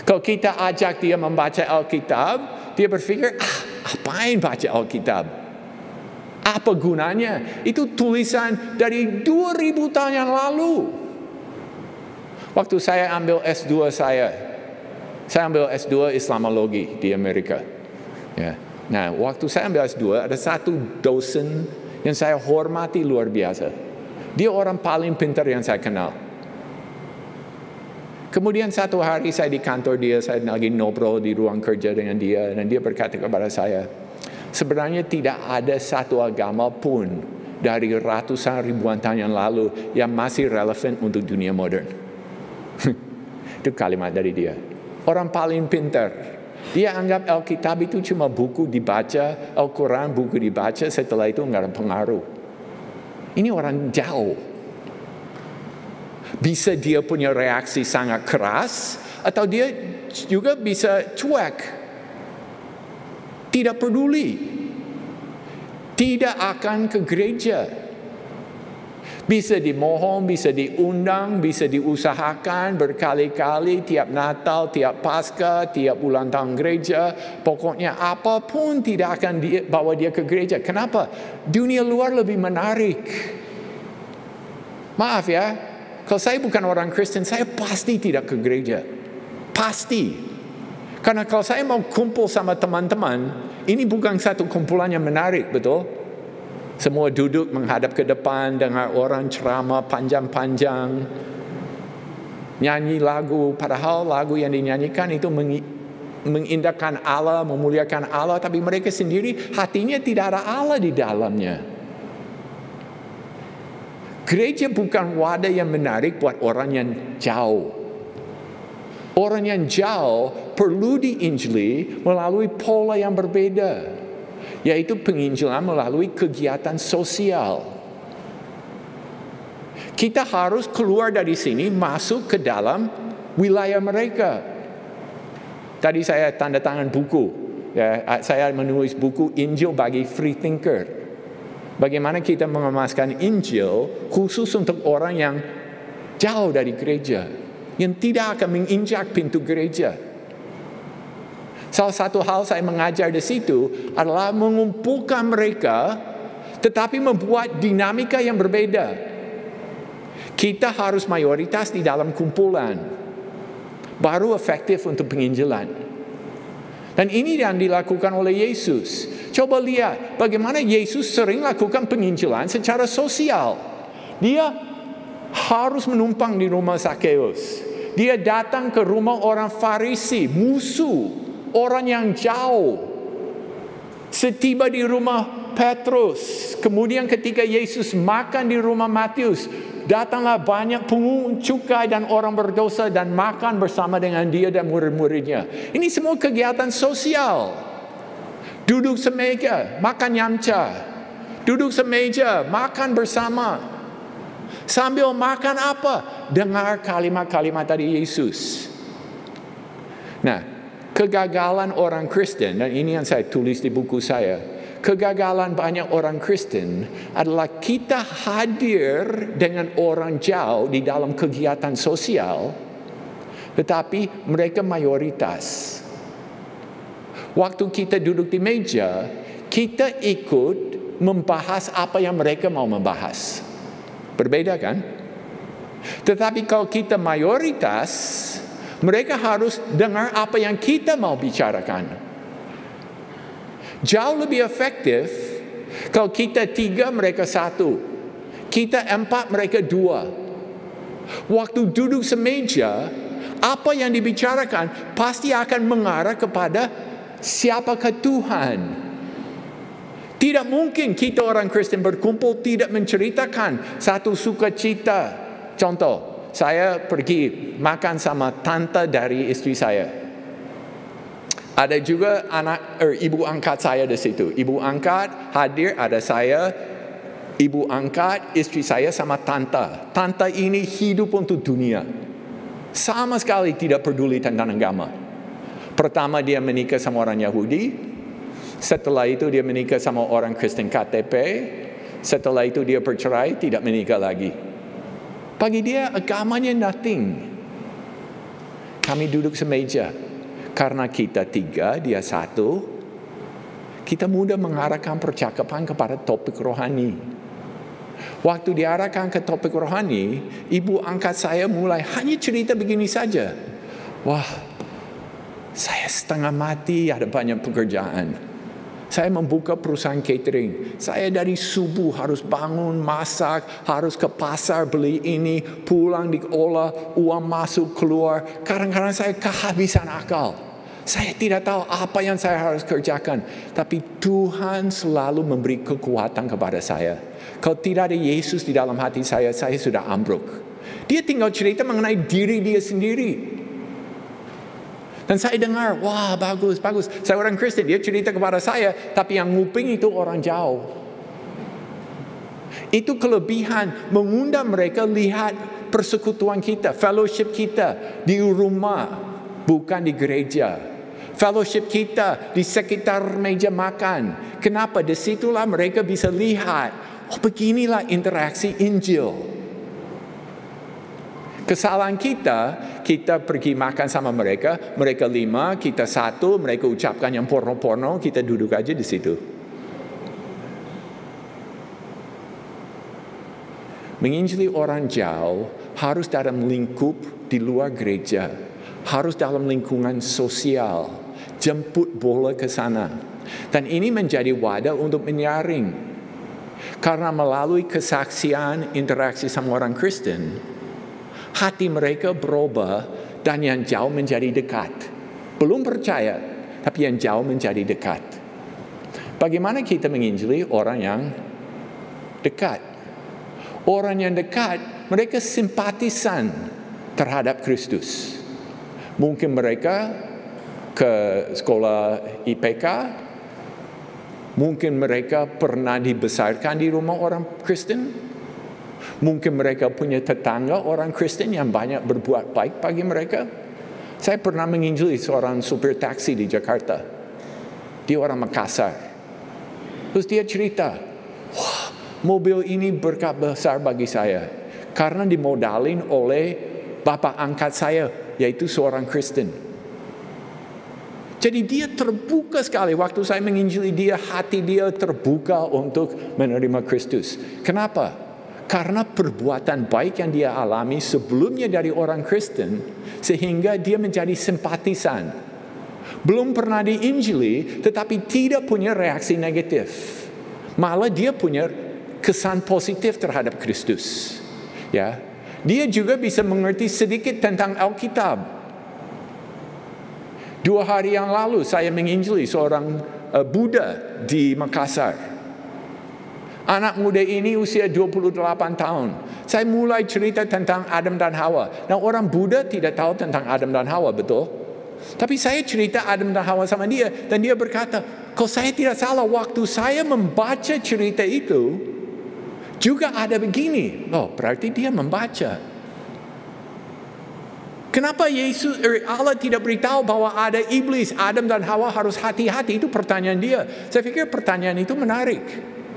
Kalau kita ajak dia membaca Alkitab, dia berpikir, apain baca Alkitab? Apa gunanya? Itu tulisan dari 2000 tahun yang lalu. Waktu saya ambil S2 saya ambil S2 Islamologi di Amerika. Ya. Nah, waktu saya ambil S2, ada satu dosen yang saya hormati luar biasa. Dia orang paling pintar yang saya kenal. Kemudian satu hari saya di kantor dia, saya lagi ngobrol di ruang kerja dengan dia, dan dia berkata kepada saya, sebenarnya tidak ada satu agama pun dari ratusan ribuan tahun yang lalu yang masih relevan untuk dunia modern. Itu kalimat dari dia. Orang paling pintar. Dia anggap Alkitab itu cuma buku dibaca, Al-Quran buku dibaca, setelah itu nggak ada pengaruh. Ini orang jauh. Bisa dia punya reaksi sangat keras, atau dia juga bisa cuek. Tidak peduli. Tidak akan ke gereja. Bisa dimohon, bisa diundang, bisa diusahakan berkali-kali tiap Natal, tiap Paskah, tiap ulang tahun gereja. Pokoknya apapun tidak akan bawa dia ke gereja. Kenapa? Dunia luar lebih menarik. Maaf ya, kalau saya bukan orang Kristen, saya pasti tidak ke gereja. Pasti. Karena kalau saya mau kumpul sama teman-teman, ini bukan satu kumpulan yang menarik, betul? Semua duduk menghadap ke depan, dengar orang ceramah panjang-panjang, nyanyi lagu, padahal lagu yang dinyanyikan itu mengindahkan Allah, memuliakan Allah, tapi mereka sendiri hatinya tidak ada Allah di dalamnya. Gereja bukan wadah yang menarik buat orang yang jauh. Orang yang jauh perlu diinjili melalui pola yang berbeda, yaitu penginjilan melalui kegiatan sosial. Kita harus keluar dari sini, masuk ke dalam wilayah mereka. Tadi saya tanda tangan buku. Ya, saya menulis buku Injil bagi Free Thinker. Bagaimana kita mengemaskan Injil khusus untuk orang yang jauh dari gereja, yang tidak akan menginjak pintu gereja. Salah satu hal saya mengajar di situ adalah mengumpulkan mereka, tetapi membuat dinamika yang berbeda. Kita harus mayoritas di dalam kumpulan, baru efektif untuk penginjilan. Dan ini yang dilakukan oleh Yesus. Coba lihat bagaimana Yesus sering lakukan penginjilan secara sosial. Dia harus menumpang di rumah Zakheus. Dia datang ke rumah orang Farisi, musuh, orang yang jauh. Setiba di rumah Petrus, kemudian ketika Yesus makan di rumah Matius, datanglah banyak pungut cukai dan orang berdosa dan makan bersama dengan dia dan murid-muridnya. Ini semua kegiatan sosial. Duduk semeja, makan yamcha. Duduk semeja, makan bersama. Sambil makan apa? Dengar kalimat-kalimat dari Yesus. Nah, kegagalan orang Kristen, dan ini yang saya tulis di buku saya, kegagalan banyak orang Kristen adalah kita hadir dengan orang jauh di dalam kegiatan sosial, tetapi mereka mayoritas. Waktu kita duduk di meja, kita ikut membahas apa yang mereka mau membahas. Berbeda kan? Tetapi kalau kita mayoritas, mereka harus dengar apa yang kita mau bicarakan. Jauh lebih efektif kalau kita 3, mereka 1. Kita 4, mereka 2. Waktu duduk semeja, apa yang dibicarakan pasti akan mengarah kepada siapakah Tuhan. Tidak mungkin kita orang Kristen berkumpul tidak menceritakan satu sukacita. Contoh, saya pergi makan sama tante dari istri saya. Ada juga ibu angkat saya di situ. Ibu angkat hadir, ada saya, ibu angkat, istri saya sama tante. Tante ini hidup untuk dunia. Sama sekali tidak peduli tentang agama. Pertama dia menikah sama orang Yahudi. Setelah itu dia menikah sama orang Kristen KTP. Setelah itu dia bercerai, tidak menikah lagi. Bagi dia agamanya nothing. Kami duduk semeja. Karena kita 3, dia 1. Kita mudah mengarahkan percakapan kepada topik rohani. Waktu diarahkan ke topik rohani, ibu angkat saya mulai hanya cerita begini saja. Wah, saya setengah mati, ada banyak pekerjaan. Saya membuka perusahaan catering. Saya dari subuh harus bangun, masak, harus ke pasar beli ini, pulang diolah, uang masuk keluar. Kadang-kadang saya kehabisan akal. Saya tidak tahu apa yang saya harus kerjakan. Tapi Tuhan selalu memberi kekuatan kepada saya. Kalau tidak ada Yesus di dalam hati saya sudah ambruk. Dia tinggal cerita mengenai diri dia sendiri. Dan saya dengar, wah bagus. Saya orang Kristen, dia cerita kepada saya, tapi yang nguping itu orang jauh. Itu kelebihan mengundang mereka lihat persekutuan kita, fellowship kita di rumah, bukan di gereja. Fellowship kita di sekitar meja makan. Kenapa? Disitulah mereka bisa lihat, oh beginilah interaksi Injil. Kesalahan kita pergi makan sama mereka 5, kita 1, mereka ucapkan yang porno-porno, kita duduk aja di situ. Menginjili orang jauh harus dalam lingkup di luar gereja, harus dalam lingkungan sosial, jemput bola ke sana. Dan ini menjadi wadah untuk menyaring. Karena melalui kesaksian interaksi sama orang Kristen, hati mereka berubah dan yang jauh menjadi dekat. Belum percaya, tapi yang jauh menjadi dekat. Bagaimana kita menginjili orang yang dekat? Orang yang dekat, mereka simpatisan terhadap Kristus. Mungkin mereka ke sekolah IPK, mungkin mereka pernah dibesarkan di rumah orang Kristen, mungkin mereka punya tetangga orang Kristen yang banyak berbuat baik bagi mereka. Saya pernah menginjili seorang supir taksi di Jakarta. Dia orang Makassar. Terus dia cerita, wah, mobil ini berkat besar bagi saya karena dimodalin oleh bapak angkat saya, yaitu seorang Kristen. Jadi dia terbuka sekali. Waktu saya menginjili dia, hati dia terbuka untuk menerima Kristus. Kenapa? Karena perbuatan baik yang dia alami sebelumnya dari orang Kristen, sehingga dia menjadi simpatisan. Belum pernah diinjili, tetapi tidak punya reaksi negatif. Malah dia punya kesan positif terhadap Kristus. Ya, dia juga bisa mengerti sedikit tentang Alkitab. 2 hari yang lalu saya menginjili seorang Buddha di Makassar. Anak muda ini usia 28 tahun. Saya mulai cerita tentang Adam dan Hawa. Nah, orang Buddha tidak tahu tentang Adam dan Hawa, betul? Tapi saya cerita Adam dan Hawa sama dia, dan dia berkata, kalau saya tidak salah, waktu saya membaca cerita itu, juga ada begini. Oh, berarti dia membaca. Kenapa Allah tidak beritahu bahwa ada iblis, Adam dan Hawa harus hati-hati? Itu pertanyaan dia. Saya pikir pertanyaan itu menarik.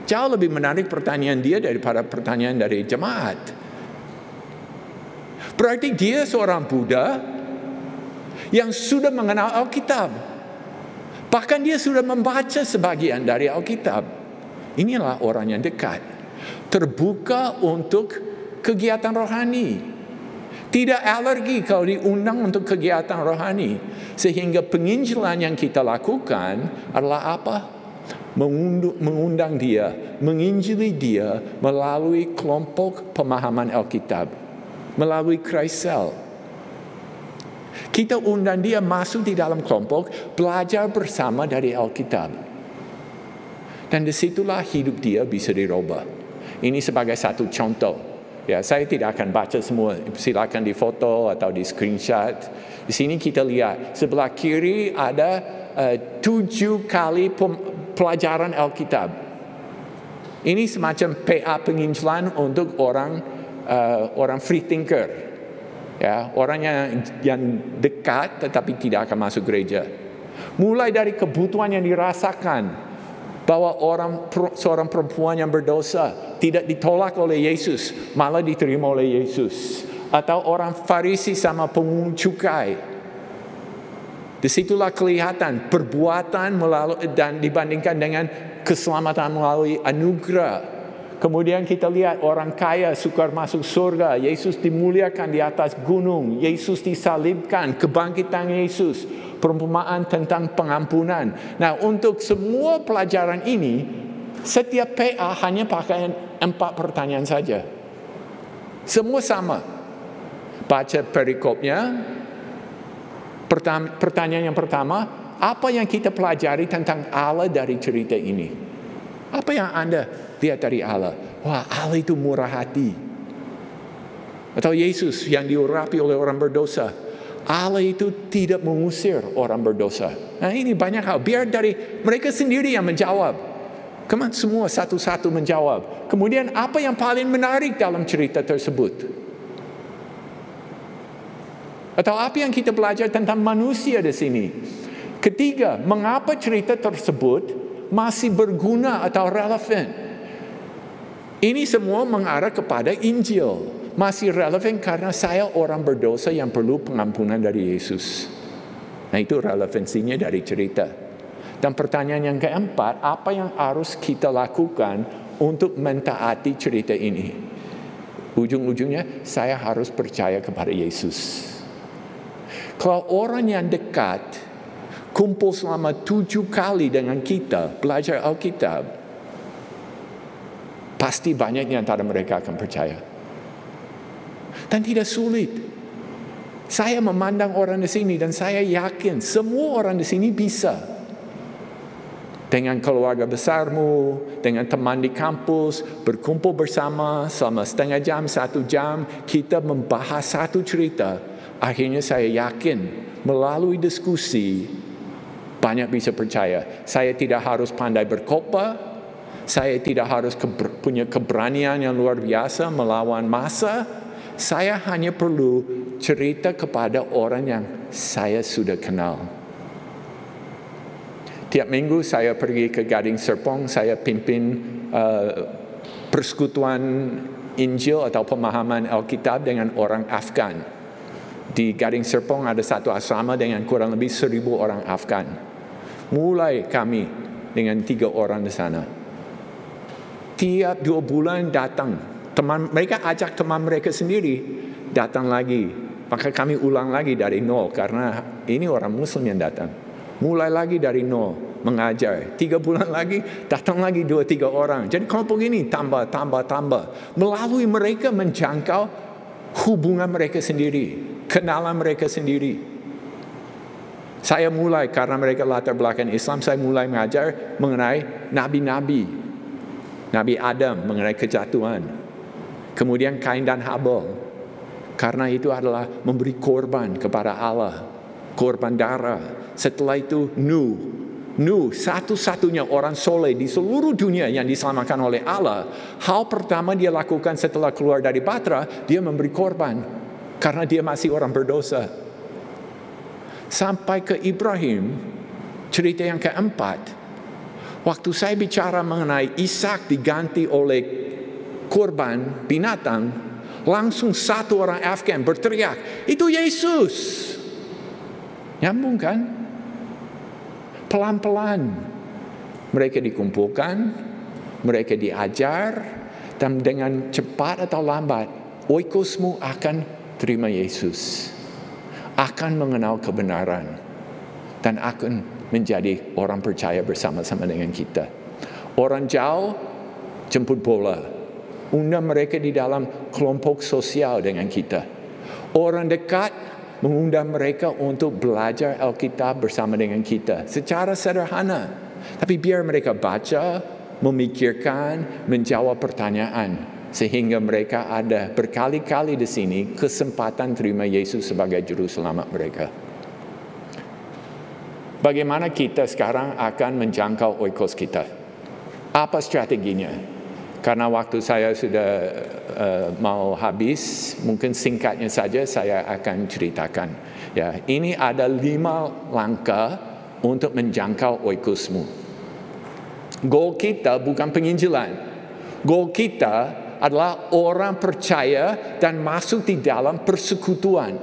Jauh lebih menarik pertanyaan dia daripada pertanyaan dari jemaat. Berarti dia seorang Buddha yang sudah mengenal Alkitab. Bahkan dia sudah membaca sebagian dari Alkitab. Inilah orang yang dekat. Terbuka untuk kegiatan rohani. Tidak alergi kalau diundang untuk kegiatan rohani. Sehingga penginjilan yang kita lakukan adalah apa? Mengundang dia, menginjili dia melalui kelompok pemahaman Alkitab. Melalui Christ Cell. Kita undang dia masuk di dalam kelompok, belajar bersama dari Alkitab. Dan disitulah hidup dia bisa dirubah. Ini sebagai satu contoh. Ya, saya tidak akan baca semua. Silakan difoto atau di screenshot. Di sini kita lihat sebelah kiri ada 7 kali pelajaran Alkitab. Ini semacam PA penginjilan untuk orang free thinker. Ya, orang yang dekat tetapi tidak akan masuk gereja. Mulai dari kebutuhan yang dirasakan. Bahwa seorang perempuan yang berdosa tidak ditolak oleh Yesus, malah diterima oleh Yesus. Atau orang Farisi sama pemungut cukai. Disitulah kelihatan perbuatan melalui dan dibandingkan dengan keselamatan melalui anugerah. Kemudian kita lihat orang kaya sukar masuk surga. Yesus dimuliakan di atas gunung. Yesus disalibkan, kebangkitan Yesus. Perumpamaan tentang pengampunan. Nah, untuk semua pelajaran ini, setiap PA hanya pakai 4 pertanyaan saja. Semua sama. Baca perikopnya. Pertanyaan yang pertama, apa yang kita pelajari tentang Allah dari cerita ini? Apa yang Anda lihat dari Allah? Wah, Allah itu murah hati. Atau Yesus yang diurapi oleh orang berdosa. Allah itu tidak mengusir orang berdosa. Nah, ini banyak hal. Biar dari mereka sendiri yang menjawab. Semua satu-satu menjawab. Kemudian apa yang paling menarik dalam cerita tersebut? Atau apa yang kita belajar tentang manusia di sini? Ketiga, mengapa cerita tersebut masih berguna atau relevan? Ini semua mengarah kepada Injil. Masih relevan karena saya orang berdosa yang perlu pengampunan dari Yesus. Nah, itu relevansinya dari cerita. Dan pertanyaan yang keempat, apa yang harus kita lakukan untuk mentaati cerita ini? Ujung-ujungnya, saya harus percaya kepada Yesus. Kalau orang yang dekat, kumpul selama 7 kali dengan kita, belajar Alkitab, pasti banyak di antara mereka akan percaya. Dan tidak sulit. Saya memandang orang di sini dan saya yakin semua orang di sini bisa. dengan keluarga besarmu, dengan teman di kampus, berkumpul bersama selama setengah jam, 1 jam, kita membahas satu cerita. Akhirnya saya yakin melalui diskusi banyak bisa percaya. Saya tidak harus pandai berkhotbah, saya tidak harus punya keberanian yang luar biasa melawan masa. Saya hanya perlu cerita kepada orang yang saya sudah kenal. Tiap minggu saya pergi ke Gading Serpong, saya pimpin persekutuan Injil atau pemahaman Alkitab dengan orang Afgan. Di Gading Serpong ada satu asrama dengan kurang lebih 1,000 orang Afgan. Mulai kami dengan 3 orang di sana. Tiap 2 bulan datang. Mereka ajak teman mereka sendiri datang lagi. Maka kami ulang lagi dari nol karena ini orang Muslim yang datang. Mulai lagi dari nol, mengajar. 3 bulan lagi, datang lagi 2-3 orang. Jadi kelompok ini tambah. Melalui mereka menjangkau hubungan mereka sendiri, kenalan mereka sendiri. Saya mulai, karena mereka latar belakang Islam, saya mulai mengajar mengenai nabi-nabi. Nabi Adam mengenai kejatuhan. Kemudian Kain dan Habel. Karena itu adalah memberi korban kepada Allah. Korban darah. Setelah itu Nuh, satu-satunya orang soleh di seluruh dunia yang diselamatkan oleh Allah. Hal pertama dia lakukan setelah keluar dari Batra, dia memberi korban. Karena dia masih orang berdosa. Sampai ke Ibrahim, cerita yang keempat. Waktu saya bicara mengenai Ishak diganti oleh korban binatang, langsung satu orang Afgan berteriak, itu Yesus. Nyambung kan? Pelan-pelan mereka dikumpulkan, mereka diajar, dan dengan cepat atau lambat oikosmu akan terima Yesus, akan mengenal kebenaran, dan akan menjadi orang percaya bersama-sama dengan kita. Orang jauh jemput bola, undang mereka di dalam kelompok sosial dengan kita. Orang dekat mengundang mereka untuk belajar Alkitab bersama dengan kita. Secara sederhana. Tapi biar mereka baca, memikirkan, menjawab pertanyaan. Sehingga mereka ada berkali-kali di sini kesempatan terima Yesus sebagai juru selamat mereka. Bagaimana kita sekarang akan menjangkau oikos kita? Apa strateginya? Karena waktu saya sudah mau habis, mungkin singkatnya saja saya akan ceritakan. Ya, ini ada 5 langkah untuk menjangkau oikosmu. Goal kita bukan penginjilan. Goal kita adalah orang percaya dan masuk di dalam persekutuan.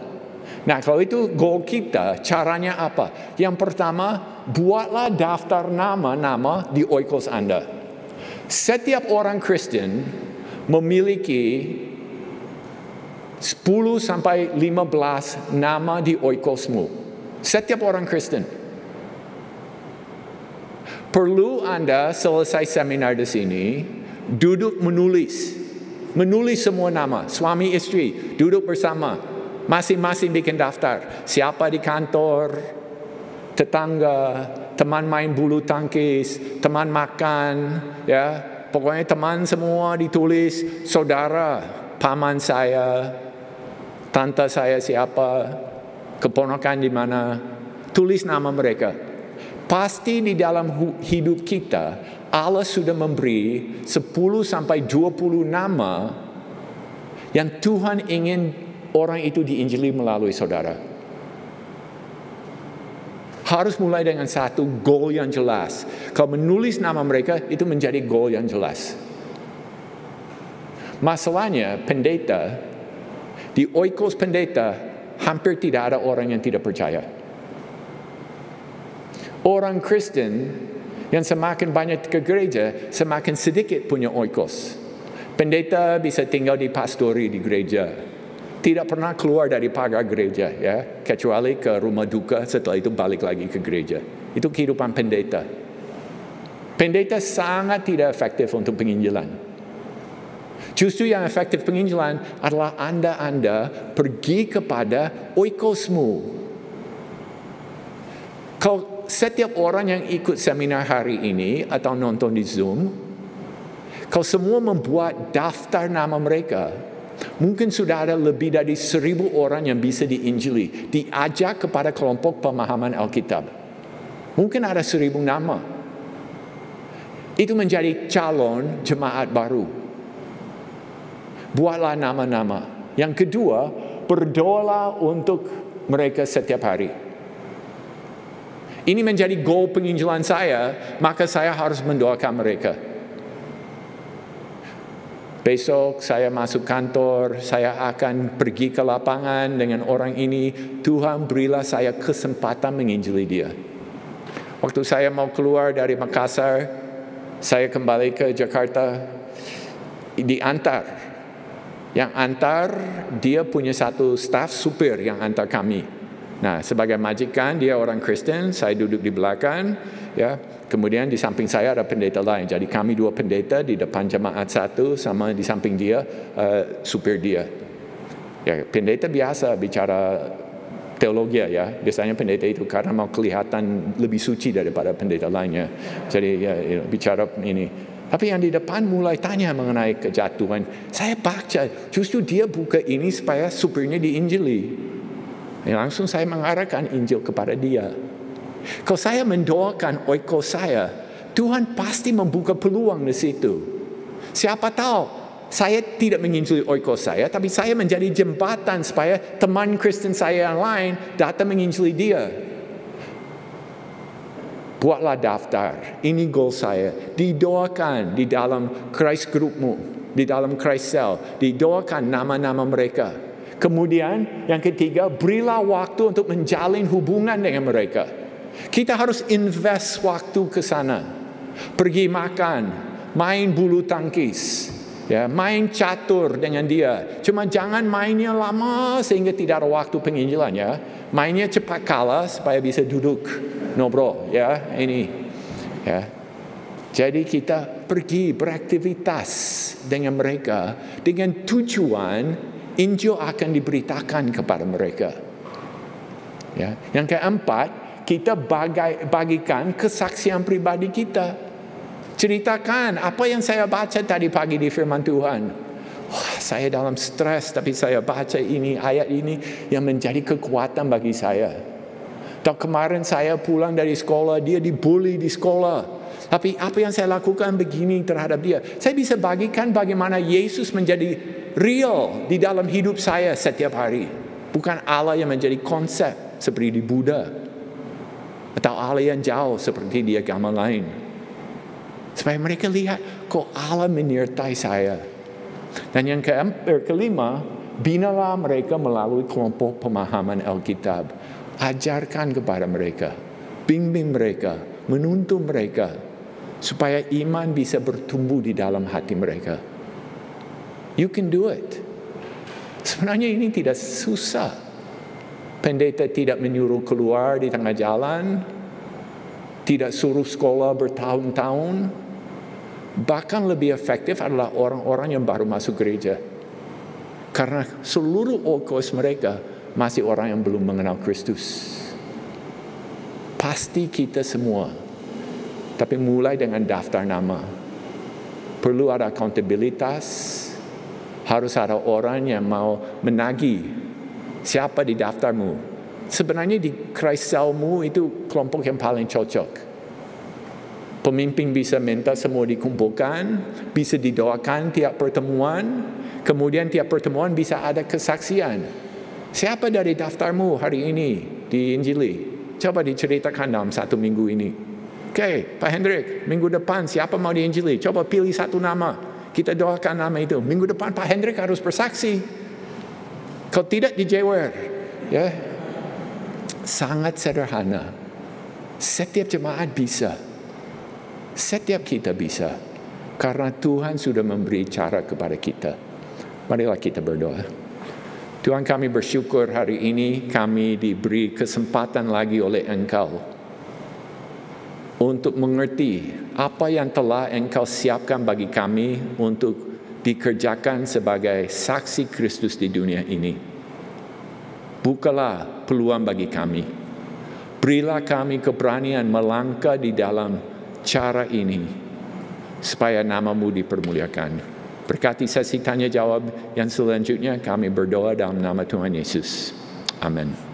Nah, kalau itu goal kita, caranya apa? Yang pertama, buatlah daftar nama-nama di oikos Anda. Setiap orang Kristen memiliki 10 sampai 15 nama di oikosmu. Setiap orang Kristen. Perlu Anda selesai seminar di sini, duduk menulis. Menulis semua nama, suami istri, duduk bersama. Masing-masing bikin daftar. Siapa di kantor, tetangga, teman main bulu tangkis, teman makan, ya, pokoknya teman semua ditulis, saudara, paman saya, tante saya siapa, keponakan di mana, tulis nama mereka. Pasti di dalam hidup kita, Allah sudah memberi 10 sampai 20 nama yang Tuhan ingin orang itu diinjili melalui saudara. Harus mulai dengan satu goal yang jelas. Kalau menulis nama mereka, itu menjadi goal yang jelas. Masalahnya, pendeta, di oikos pendeta, hampir tidak ada orang yang tidak percaya. Orang Kristen yang semakin banyak ke gereja, semakin sedikit punya oikos. Pendeta bisa tinggal di pastori di gereja. Tidak pernah keluar dari pagar gereja, ya, kecuali ke rumah duka, setelah itu balik lagi ke gereja. Itu kehidupan pendeta. Pendeta sangat tidak efektif untuk penginjilan. Justru yang efektif penginjilan adalah Anda pergi kepada oikosmu. Kalau setiap orang yang ikut seminar hari ini atau nonton di Zoom, kalau semua membuat daftar nama mereka, mungkin sudah ada lebih dari 1,000 orang yang bisa diinjili, diajak kepada kelompok pemahaman Alkitab. Mungkin ada 1,000 nama. Itu menjadi calon jemaat baru. Buatlah nama-nama. Yang kedua, berdoalah untuk mereka setiap hari. Ini menjadi goal penginjilan saya, maka saya harus mendoakan mereka. Besok saya masuk kantor, saya akan pergi ke lapangan dengan orang ini. Tuhan berilah saya kesempatan menginjili dia. Waktu saya mau keluar dari Makassar, saya kembali ke Jakarta, diantar. Yang antar, dia punya satu staf supir yang antar kami. Nah, sebagai majikan, dia orang Kristen, saya duduk di belakang, ya. Kemudian di samping saya ada pendeta lain. Jadi kami 2 pendeta di depan jemaat satu, sama di samping dia supir dia. Ya, pendeta biasa bicara teologi ya. Biasanya pendeta itu karena mau kelihatan lebih suci daripada pendeta lainnya. Jadi ya, bicara ini. Tapi yang di depan mulai tanya mengenai kejatuhan. Saya baca, justru dia buka ini supaya supirnya diinjili. Langsung saya mengarahkan Injil kepada dia. Kalau saya mendoakan oikos saya, Tuhan pasti membuka peluang di situ. Siapa tahu saya tidak menginjili oikos saya, tapi saya menjadi jembatan supaya teman Kristen saya yang lain datang menginjili dia. Buatlah daftar. Ini goal saya. Didoakan di dalam Christ groupmu, di dalam Christ cell. Didoakan nama-nama mereka. Kemudian yang ketiga, berilah waktu untuk menjalin hubungan dengan mereka. Kita harus invest waktu ke sana. Pergi makan, main bulu tangkis, ya, main catur dengan dia. Cuma jangan mainnya lama sehingga tidak ada waktu penginjilan ya. Mainnya cepat kalah supaya bisa duduk ngobrol ya ini. Ya. Jadi kita pergi beraktivitas dengan mereka dengan tujuan Injil akan diberitakan kepada mereka. Ya. Yang keempat, kita bagikan kesaksian pribadi kita. Ceritakan apa yang saya baca tadi pagi di firman Tuhan. Wah, saya dalam stres tapi saya baca ini, ayat ini yang menjadi kekuatan bagi saya. Dan kemarin saya pulang dari sekolah, dia dibully di sekolah. Tapi apa yang saya lakukan begini terhadap dia. Saya bisa bagikan bagaimana Yesus menjadi real di dalam hidup saya setiap hari. Bukan Allah yang menjadi konsep seperti di Buddha. Atau Allah yang jauh seperti di agama lain. Supaya mereka lihat kok Allah menyertai saya. Dan yang kelima, binalah mereka melalui kelompok pemahaman Alkitab. Ajarkan kepada mereka. Bimbing mereka. Menuntun mereka. Supaya iman bisa bertumbuh di dalam hati mereka. You can do it. Sebenarnya ini tidak susah. Pendeta tidak menyuruh keluar di tengah jalan. Tidak suruh sekolah bertahun-tahun. Bahkan lebih efektif adalah orang-orang yang baru masuk gereja. Karena seluruh oikos mereka masih orang yang belum mengenal Kristus. Pasti kita semua. Tapi mulai dengan daftar nama. Perlu ada accountabilitas. Harus ada orang yang mau menagih siapa di daftarmu. Sebenarnya di Christ cellmu itu kelompok yang paling cocok. Pemimpin bisa minta semua dikumpulkan, bisa didoakan tiap pertemuan, kemudian tiap pertemuan bisa ada kesaksian. Siapa dari daftarmu hari ini diinjili? Coba diceritakan dalam 1 minggu ini. Oke, Pak Hendrik, minggu depan siapa mau diinjili? Coba pilih satu nama. Kita doakan nama itu. Minggu depan Pak Hendrik harus bersaksi. Kalau tidak dijewer. Ya. Sangat sederhana. Setiap jemaat bisa. Setiap kita bisa. Karena Tuhan sudah memberi cara kepada kita. Marilah kita berdoa. Tuhan, kami bersyukur hari ini kami diberi kesempatan lagi oleh Engkau untuk mengerti apa yang telah Engkau siapkan bagi kami untuk dikerjakan sebagai saksi Kristus di dunia ini. Bukalah peluang bagi kami. Berilah kami keberanian melangkah di dalam cara ini, supaya nama-Mu dipermuliakan. Berkati sesi tanya jawab yang selanjutnya, kami berdoa dalam nama Tuhan Yesus. Amin.